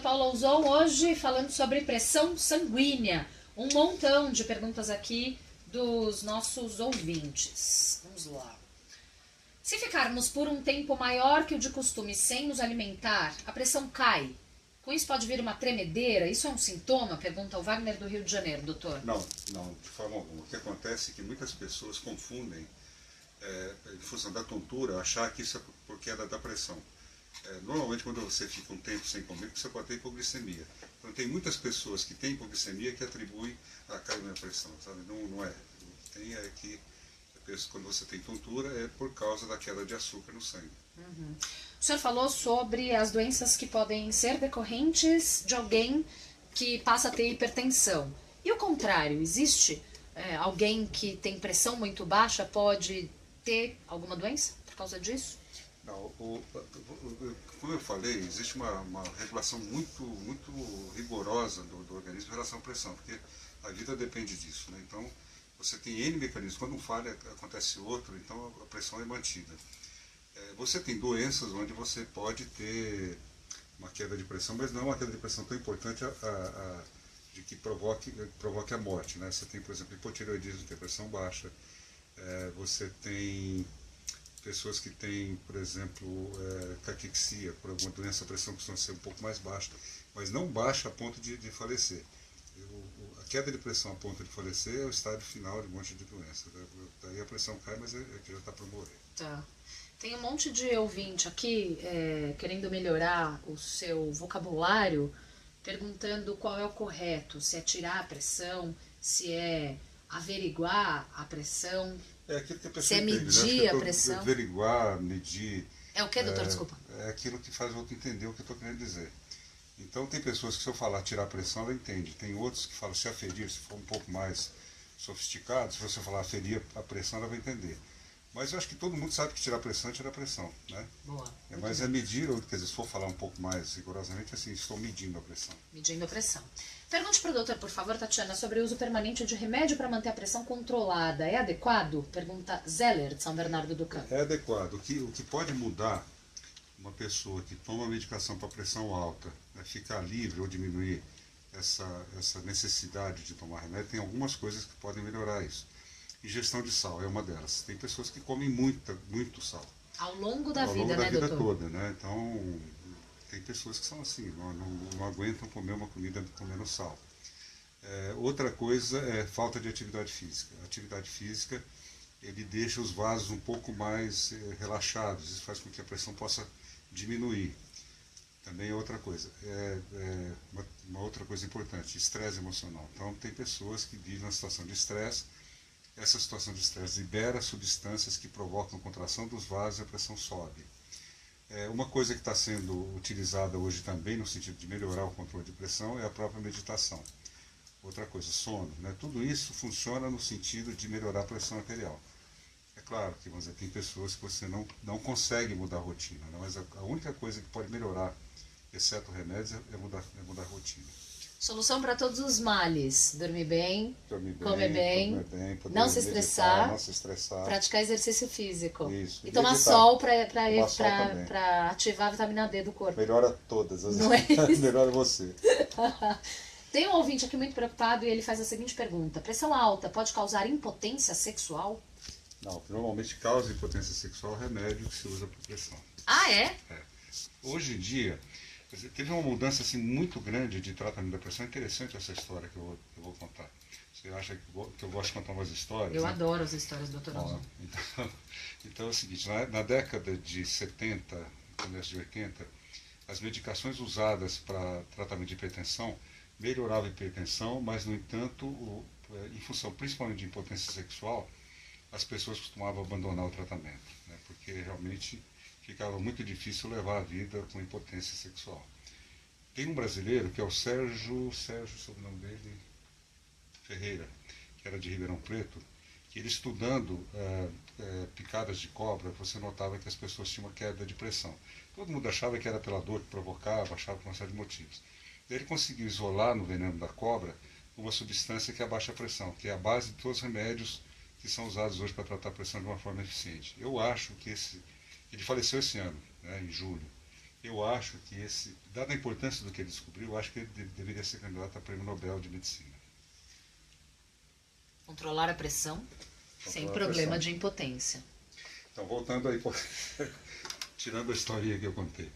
Dr. Paulo Ouzon hoje falando sobre pressão sanguínea. Um montão de perguntas aqui dos nossos ouvintes. Vamos lá. Se ficarmos por um tempo maior que o de costume sem nos alimentar, a pressão cai. Com isso pode vir uma tremedeira? Isso é um sintoma? Pergunta o Wagner do Rio de Janeiro, doutor. Não, de forma alguma. O que acontece é que muitas pessoas confundem, em função da tontura, achar que isso é por queda da pressão. Normalmente, quando você fica um tempo sem comer, você pode ter hipoglicemia. Então, tem muitas pessoas que têm hipoglicemia que atribuem a cair na pressão, sabe? Não é. Tem que, quando você tem tontura, é por causa da queda de açúcar no sangue. Uhum. O senhor falou sobre as doenças que podem ser decorrentes de alguém que passa a ter hipertensão. E o contrário, existe alguém que tem pressão muito baixa pode ter alguma doença por causa disso? Não, como eu falei, existe uma regulação muito rigorosa do organismo em relação à pressão, porque a vida depende disso, né? Então, você tem N mecanismos. Quando um falha, acontece outro, então a pressão é mantida. Você tem doenças onde você pode ter uma queda de pressão, mas não é uma queda de pressão tão importante de que provoque a morte, né? Você tem, por exemplo, hipotireoidismo, tem pressão baixa. Você tem pessoas que têm, por exemplo, caquexia, por alguma doença, a pressão costuma ser um pouco mais baixa, mas não baixa a ponto de falecer. A queda de pressão a ponto de falecer é o estágio final de um monte de doença. Daí a pressão cai, mas já está para morrer. Tá. Tem um monte de ouvinte aqui querendo melhorar o seu vocabulário, perguntando qual é o correto, se é tirar a pressão, se é averiguar a pressão, É aquilo que a pessoa se é entende, medir né? a pressão. Averiguar, medir. É o que, doutor? Desculpa. É aquilo que faz o outro entender o que eu estou querendo dizer. Então tem pessoas que se eu falar tirar a pressão, ela entende. Tem outros que falam se aferir, se for um pouco mais sofisticado, se você falar aferir a pressão, ela vai entender. Mas eu acho que todo mundo sabe que tirar pressão é tirar pressão, né? Boa. Mas é medir, quer dizer, se for falar um pouco mais rigorosamente, assim, estou medindo a pressão. Medindo a pressão. Pergunte para o doutor, por favor, Tatiana, sobre o uso permanente de remédio para manter a pressão controlada. É adequado? Pergunta Zeller, de São Bernardo do Campo. É adequado. O que pode mudar uma pessoa que toma medicação para pressão alta, ficar livre ou diminuir essa necessidade de tomar remédio, tem algumas coisas que podem melhorar isso. Ingestão de sal é uma delas. Tem pessoas que comem muito sal. Ao longo da Ao vida, longo da né, vida doutor? toda, né? Então, tem pessoas que são assim, não aguentam comer uma comida comendo sal. Outra coisa é falta de atividade física. A atividade física, ele deixa os vasos um pouco mais relaxados. Isso faz com que a pressão possa diminuir. Também é outra coisa. Uma outra coisa importante, estresse emocional. Então, tem pessoas que vivem uma situação de estresse. Essa situação de estresse libera substâncias que provocam contração dos vasos e a pressão sobe. Uma coisa que está sendo utilizada hoje também no sentido de melhorar o controle de pressão é a própria meditação. Outra coisa, sono, né? Tudo isso funciona no sentido de melhorar a pressão arterial. É claro que, vamos dizer, tem pessoas que você não consegue mudar a rotina, né? Mas a única coisa que pode melhorar, exceto remédios, é mudar a rotina. Solução para todos os males. Dormir bem, Comer bem, poder não se meditar, não estressar, se estressar, praticar exercício físico. Isso. E tomar Meditar. sol Tomar sol também. para ativar a vitamina D do corpo. Melhora todas, Não é isso? melhora você. Tem um ouvinte aqui muito preocupado e ele faz a seguinte pergunta. Pressão alta pode causar impotência sexual? Não, o que normalmente causa impotência sexual é remédio que se usa para pressão. Ah, é? Hoje em dia, teve uma mudança assim, muito grande de tratamento da pressão. É interessante essa história que eu vou contar. Você acha que eu gosto de contar umas histórias? Eu né? adoro as histórias do Dr. Ouzon. Então é o seguinte, na década de 70, começo de 80, as medicações usadas para tratamento de hipertensão melhoravam a hipertensão, mas, no entanto, em função principalmente de impotência sexual, as pessoas costumavam abandonar o tratamento, né? Porque realmente ficava muito difícil levar a vida com impotência sexual. Tem um brasileiro que é o Sérgio, sobrenome dele, Ferreira, que era de Ribeirão Preto, que ele estudando picadas de cobra, você notava que as pessoas tinham uma queda de pressão. Todo mundo achava que era pela dor que provocava, achava por uma série de motivos. Daí ele conseguiu isolar no veneno da cobra uma substância que abaixa a pressão, que é a base de todos os remédios que são usados hoje para tratar a pressão de uma forma eficiente. Eu acho que ele faleceu esse ano, né, em julho. Eu acho que dada a importância do que ele descobriu, eu acho que ele deveria ser candidato a Prêmio Nobel de Medicina. Controlar a pressão sem Controlar a problema pressão. de impotência. Então, voltando aí, tirando a historinha que eu contei.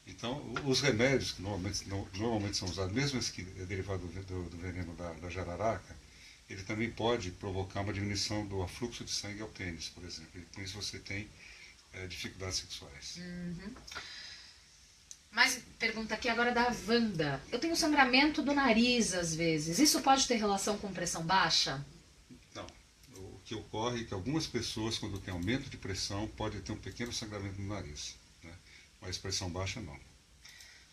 Então, os remédios que normalmente são usados, mesmo esse que é derivado do veneno da jararaca, ele também pode provocar uma diminuição do afluxo de sangue ao pênis, por exemplo. E com isso você tem dificuldades sexuais. Mas pergunta aqui agora da Wanda. Eu tenho sangramento do nariz às vezes. Isso pode ter relação com pressão baixa? Não. O que ocorre é que algumas pessoas, quando tem aumento de pressão, podem ter um pequeno sangramento no nariz, né? Mas pressão baixa não.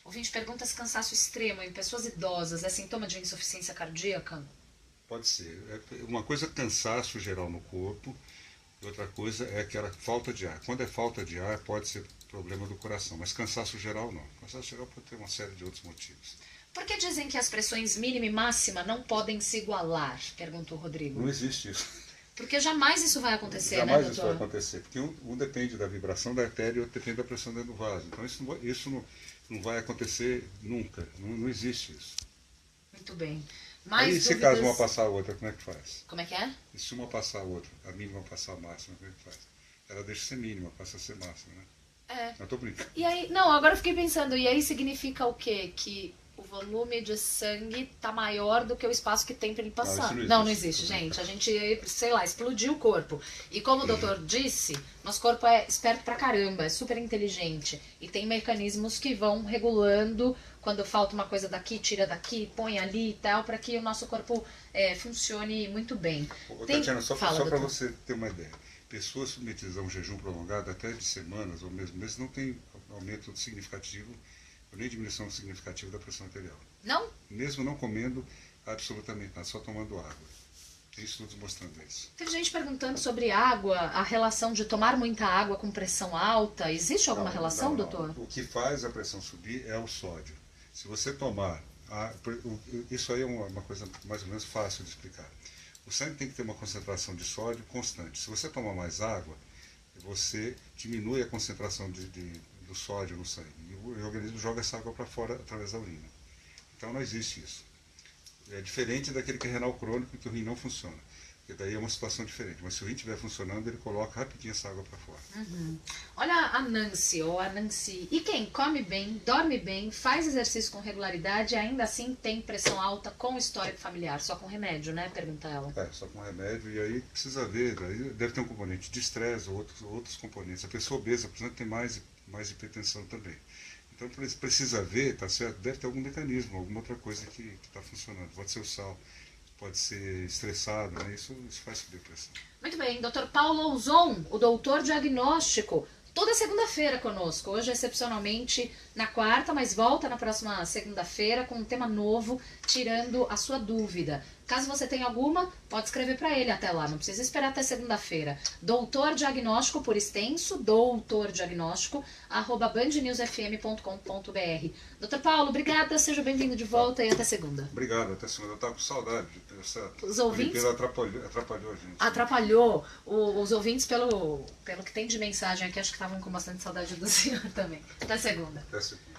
Ouvinte pergunta se cansaço extremo em pessoas idosas é sintoma de insuficiência cardíaca? Pode ser. Uma coisa é cansaço geral no corpo, e outra coisa é aquela falta de ar. Quando é falta de ar, pode ser problema do coração, mas cansaço geral não. Cansaço geral pode ter uma série de outros motivos. Por que dizem que as pressões mínima e máxima não podem se igualar? Perguntou o Rodrigo. Não existe isso. Porque jamais isso vai acontecer, Jamais né, isso doutor? vai acontecer, porque um depende da vibração da artéria e outro depende da pressão dentro do vaso. Então isso não vai acontecer nunca. Não existe isso. Muito bem. Mais Aí, se dúvidas... caso uma passar a outra, como é que faz? Como é que é? E se uma passar a outra, a mínima passar a máxima, como é que faz? Ela deixa de ser mínima, passa a ser máxima, né? É. Não, tô brincando. E aí, não, agora eu fiquei pensando, e aí significa o quê? Que o volume de sangue tá maior do que o espaço que tem para ele passar. isso Não existe, gente. A gente, sei lá, explodiu o corpo. E como o doutor disse, nosso corpo é esperto pra caramba, é super inteligente. E tem mecanismos que vão regulando quando falta uma coisa daqui, tira daqui, põe ali e tal, para que o nosso corpo funcione muito bem. Tatiana, só para doutor. você ter uma ideia. Pessoas submetidas a um jejum prolongado, até de semanas ou mesmo meses, não tem aumento significativo, ou nem diminuição significativa da pressão arterial. Não? Mesmo não comendo absolutamente nada, só tomando água. Tem estudos mostrando isso. Teve gente perguntando sobre água, a relação de tomar muita água com pressão alta. Existe alguma relação, doutor? O que faz a pressão subir é o sódio. Se você tomar... isso aí é uma coisa mais ou menos fácil de explicar. O sangue tem que ter uma concentração de sódio constante. Se você tomar mais água, você diminui a concentração do sódio no sangue. E o organismo joga essa água para fora através da urina. Então não existe isso. É diferente daquele que é renal crônico, que o rim não funciona. Porque daí é uma situação diferente. Mas se o rim estiver funcionando, ele coloca rapidinho essa água para fora. Olha a Nancy, ou a Nancy. E quem come bem, dorme bem, faz exercício com regularidade e ainda assim tem pressão alta com histórico familiar? Só com remédio, né? Pergunta ela. Só com remédio. E aí precisa ver. Aí deve ter um componente de estresse ou outros componentes. A pessoa obesa, por exemplo, tem mais hipertensão também. Então precisa ver, tá certo? Deve ter algum mecanismo, alguma outra coisa que está funcionando. Pode ser o sal, pode ser estressado, né? Isso faz subir a pressão. Muito bem, Dr. Paulo Ouzon, o doutor diagnóstico, toda segunda-feira conosco. Hoje, excepcionalmente, na quarta, mas volta na próxima segunda-feira com um tema novo, tirando a sua dúvida. Caso você tenha alguma, pode escrever para ele até lá, não precisa esperar até segunda-feira. Doutor Diagnóstico, por extenso, doutordiagnóstico@bandnewsfm.com.br. Dr. Paulo, obrigada, seja bem-vindo de volta e até segunda. Obrigado, até segunda. Eu estava com saudade. Os ouvintes... atrapalhou a gente. Atrapalhou os ouvintes pelo que tem de mensagem aqui, acho que estavam com bastante saudade do senhor também. Até segunda. Até segunda.